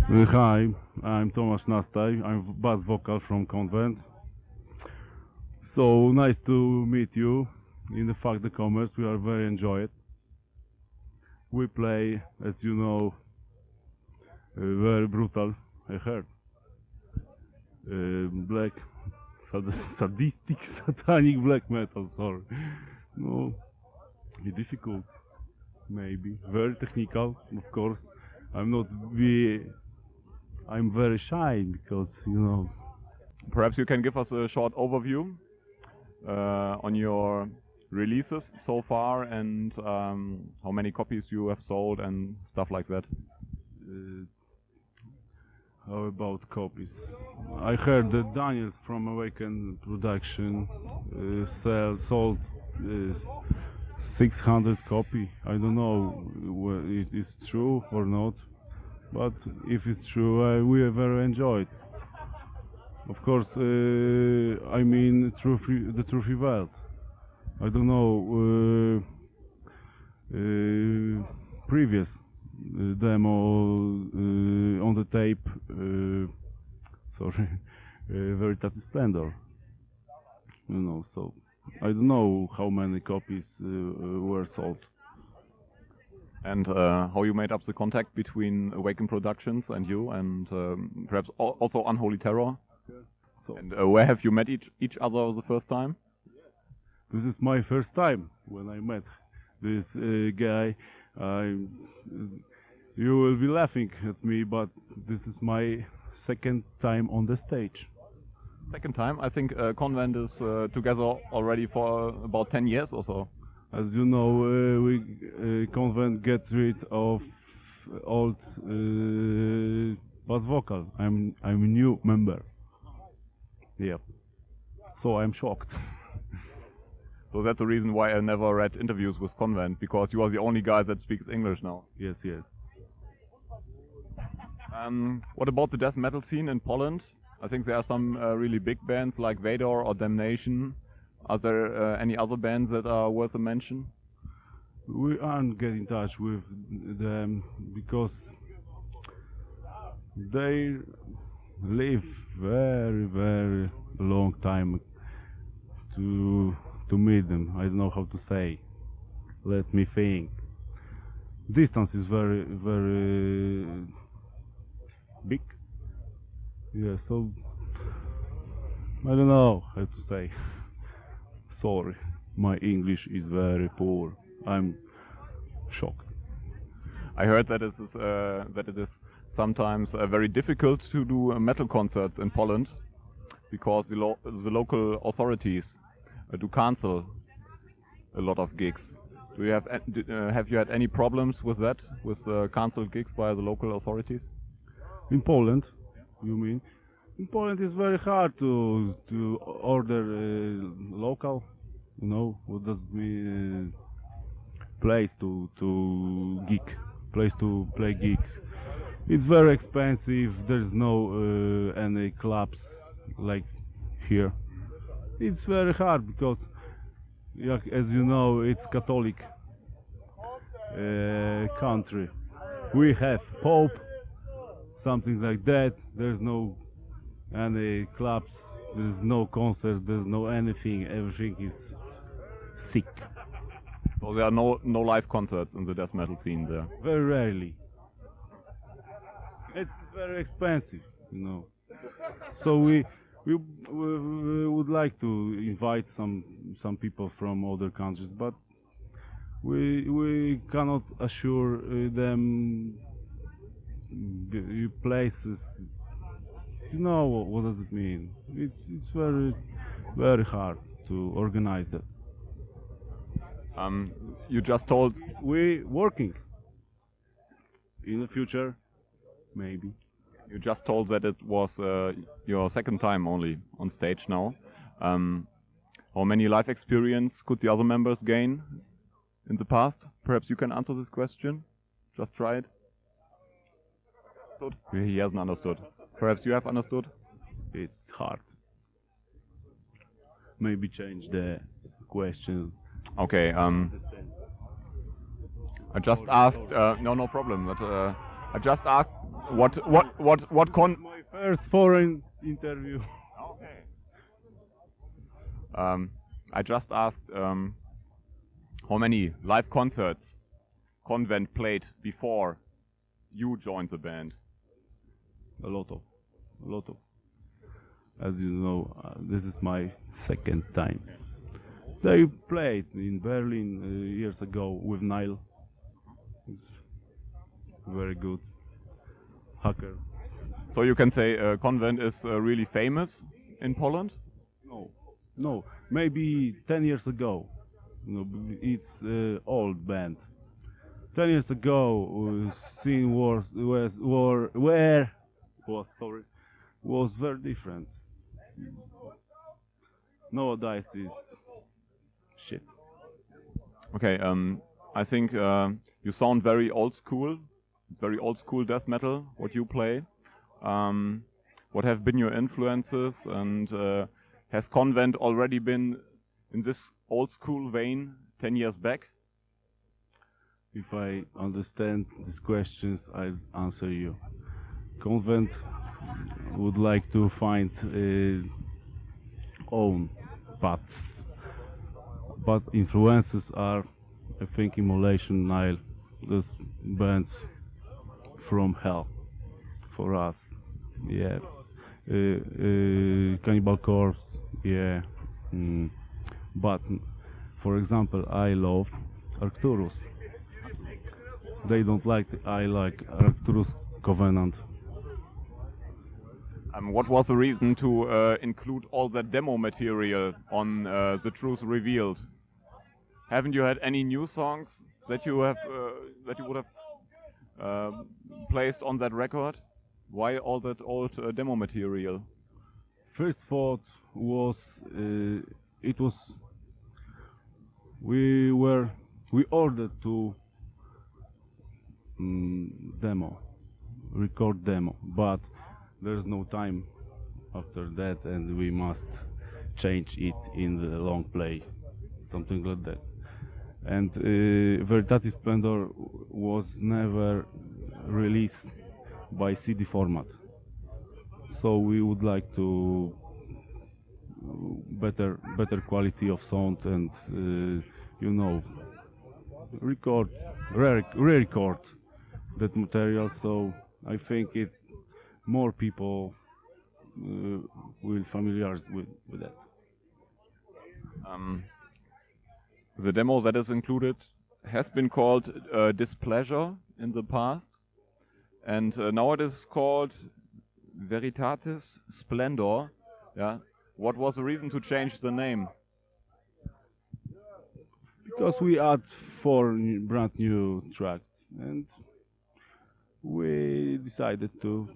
Hi, I'm Tomasz Nastaj. I'm bass vocal from Convent. So nice to meet you in the Fuck the Commerce. We are very enjoy it. We play, as you know, very brutal. I heard black, sadistic, satanic black metal. Sorry, no, difficult, maybe very technical. Of course, I'm very shy because, you know. Perhaps you can give us a short overview on your releases so far and how many copies you have sold and stuff like that. How about copies? I heard that Daniels from Awaken production sold 600 copy. I don't know whether it is true or not, but if it's true, we very enjoyed. Of course, I mean the Trophy World. I don't know previous demo on the tape. Sorry, Veritatis Splendor. You know, so I don't know how many copies were sold. And how you made up the contact between Awaken Productions and you, and perhaps also Unholy Terror. So, and where have you met each other the first time? This is my first time when I met this guy. You will be laughing at me, but this is my second time on the stage. Second time? I think Convent is together already for about 10 years or so. As you know, we Convent get rid of old bass vocal. I'm a new member. Yep. So I'm shocked. So that's the reason why I never read interviews with Convent, because you are the only guy that speaks English now. Yes, yes. What about the death metal scene in Poland? I think there are some really big bands like Vador or Damnation. Are there any other bands that are worth a mention? We aren't getting in touch with them because they live very, very long time to meet them. I don't know how to say. Let me think. Distance is very, very big. Yeah, so I don't know how to say. Sorry, my English is very poor. I'm shocked. I heard that it is sometimes very difficult to do metal concerts in Poland because the local authorities do cancel a lot of gigs. Do you have you had any problems with that, with cancelled gigs by the local authorities? In Poland, you mean? In Poland, it's very hard to order local. You know what does it mean? Place to gig, place to play gigs. It's very expensive. There's no any clubs like here. It's very hard because, as you know, it's Catholic country. We have Pope, something like that. There's no any clubs. There's no concerts. There's no anything. Everything is sick. So there are no live concerts in the death metal scene there. Very rarely. It's very expensive, you know. So we would like to invite some people from other countries, but we cannot assure them places. You know what does it mean? It's very, very hard to organize that. You just told we working in the future, maybe. You just told that it was your second time only on stage now. How many live experience could the other members gain in the past? Perhaps you can answer this question. Just try it. He hasn't understood. Perhaps you have understood? It's hard. Maybe change the question. Okay. I just asked. No problem. But I just asked what My first foreign interview. Okay. I just asked how many live concerts Convent played before you joined the band. A lot of. As you know, this is my second time. They played in Berlin years ago with Nile. It's very good hacker. So you can say Convent is really famous in Poland? No, maybe 10 years ago. It's old band. 10 years ago, scene was very different. Nowadays is shit. Okay, I think you sound very old school. It's very old school death metal, what you play. What have been your influences, and has Convent already been in this old school vein 10 years back? If I understand these questions, I'll answer you. Convent would like to find own path, but influences are, I think, Immolation, Nile, those bands from hell for us. Yeah. Cannibal Corpse, yeah. But, for example, I love Arcturus. They don't like I like Arcturus Covenant. What was the reason to include all that demo material on The Truth Revealed? Haven't you had any new songs that you have that you would have placed on that record? Why all that old demo material? First thought was we ordered to record demo, but there's no time after that, and we must change it in the long play, something like that. And Veritatis Splendor was never released by CD format, so we would like to better quality of sound and re-record that material. So I think more people will familiarize with that. The demo that is included has been called Displeasure in the past, and now it is called Veritatis Splendor. Yeah. What was the reason to change the name? Because we add 4 brand new tracks, and we decided to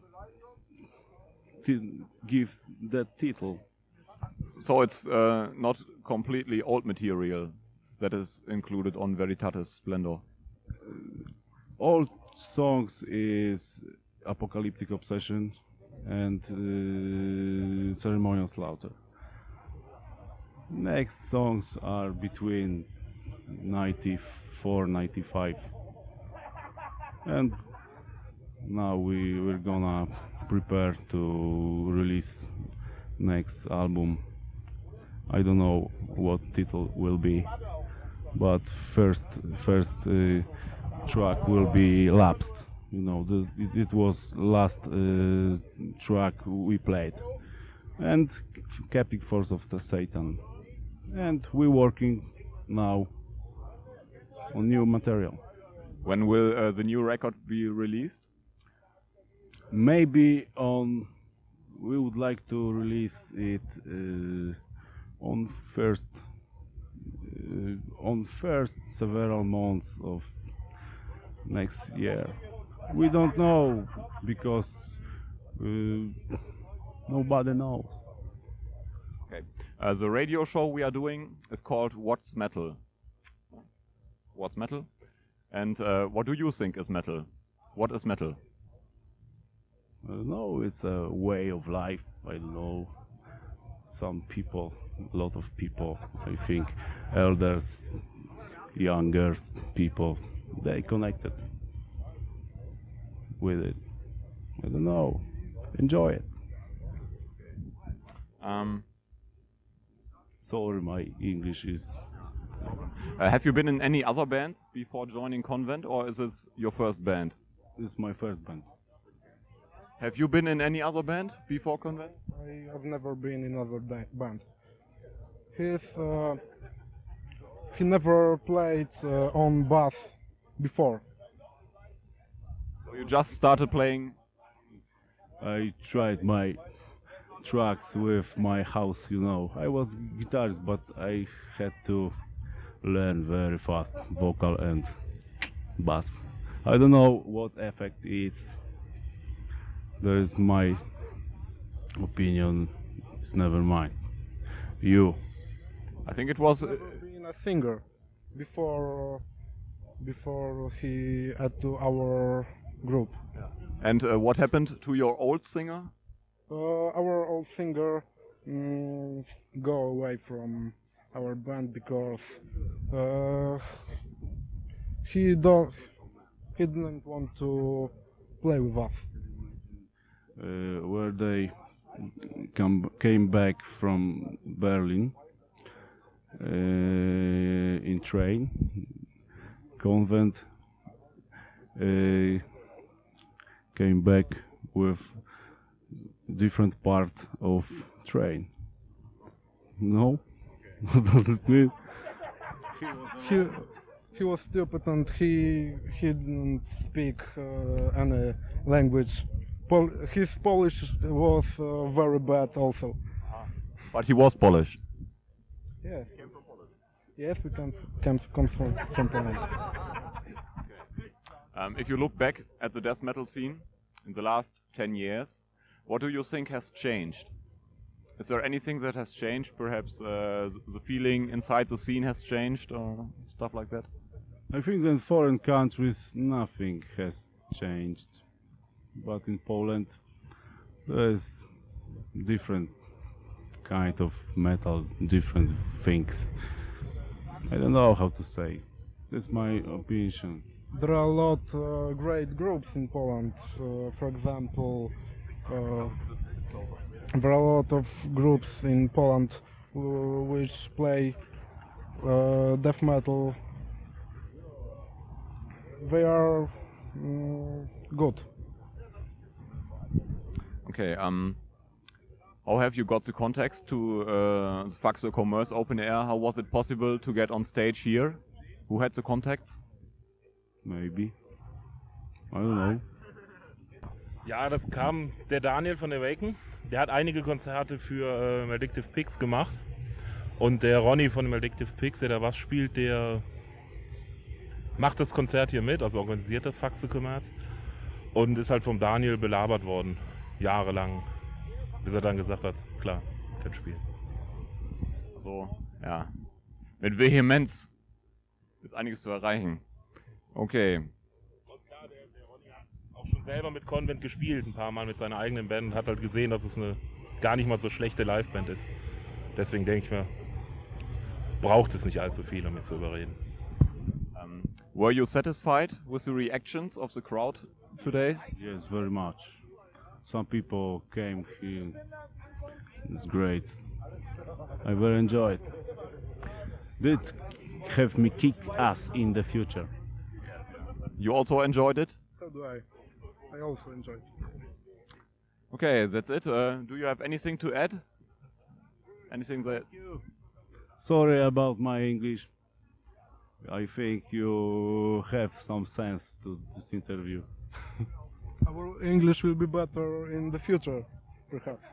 give that title. So it's not completely old material that is included on Veritatis Splendor. All songs is Apocalyptic Obsession and Ceremonial Slaughter. Next songs are between 94, 95, and now we're gonna prepare to release next album. I don't know what title will be, but first track will be Lapsed. It was last track we played, and Captive Force of the Satan, and we're working now on new material. When will the new record be released? Maybe we would like to release it on first several months of next year. We don't know because nobody knows. Okay. The radio show we are doing is called What's Metal? What's Metal? And what do you think is metal? What is metal? I don't know, it's a way of life. I don't know. Some people, a lot of people, I think, elders, younger people, they connected. with it. I don't know. Enjoy it. Sorry, my English is. Have you been in any other bands before joining Convent, or is this your first band? This is my first band. Have you been in any other band before Convent? I have never been in other band. He never played on bass before. So you just started playing? I tried my tracks with my house, you know. I was guitarist, but I had to learn very fast vocal and bass. I don't know what effect is. There is my opinion. It's never mind. You. I think it was. Never been a singer before he added to our group. And what happened to your old singer? Our old singer go away from our band because he didn't want to play with us. Where they came back from Berlin in train. Convent came back with different part of train. No? What does it mean? He was stupid and he didn't speak any language. His Polish was very bad also. But he was Polish. Yes. Yes, we come from Poland. If you look back at the death metal scene in the last 10 years, what do you think has changed? Is there anything that has changed? Perhaps the feeling inside the scene has changed or stuff like that? I think in foreign countries nothing has changed. But in Poland there is different kind of metal, different things. I don't know how to say. That's my opinion. There are a lot great groups in Poland. For example, there are a lot of groups in Poland which play death metal. They are good. Okay, how have you got the contacts to the Faxe Commerce Open Air? How was it possible to get on stage here? Who had the contacts? Maybe. I don't know. Ja, das kam der Daniel von Awaken. Der hat einige Konzerte für Maledictive Pigs gemacht. Und der Ronny von Maledictive Pigs, der da was spielt, der macht das Konzert hier mit, also organisiert das Faxe Commerce. Und ist halt vom Daniel belabert worden, jahrelang. Bis er dann gesagt hat, klar, kann spielen. So, ja. Mit Vehemenz ist einiges zu erreichen. Okay. Und klar, der Ronny hat auch schon selber mit Convent gespielt, ein paar Mal mit seiner eigenen Band und hat halt gesehen, dass es eine gar nicht mal so schlechte Liveband ist. Deswegen denke ich mir, braucht es nicht allzu viel, um mit zu überreden. Were you satisfied with the reactions of the crowd today? Yes, very much. Some people came here. It's great. I very enjoyed. Did have me kick ass in the future. You also enjoyed it? So do I. I also enjoyed. Okay, that's it. Do you have anything to add? Anything that... Sorry about my English. I think you have some sense to this interview. Our English will be better in the future, perhaps.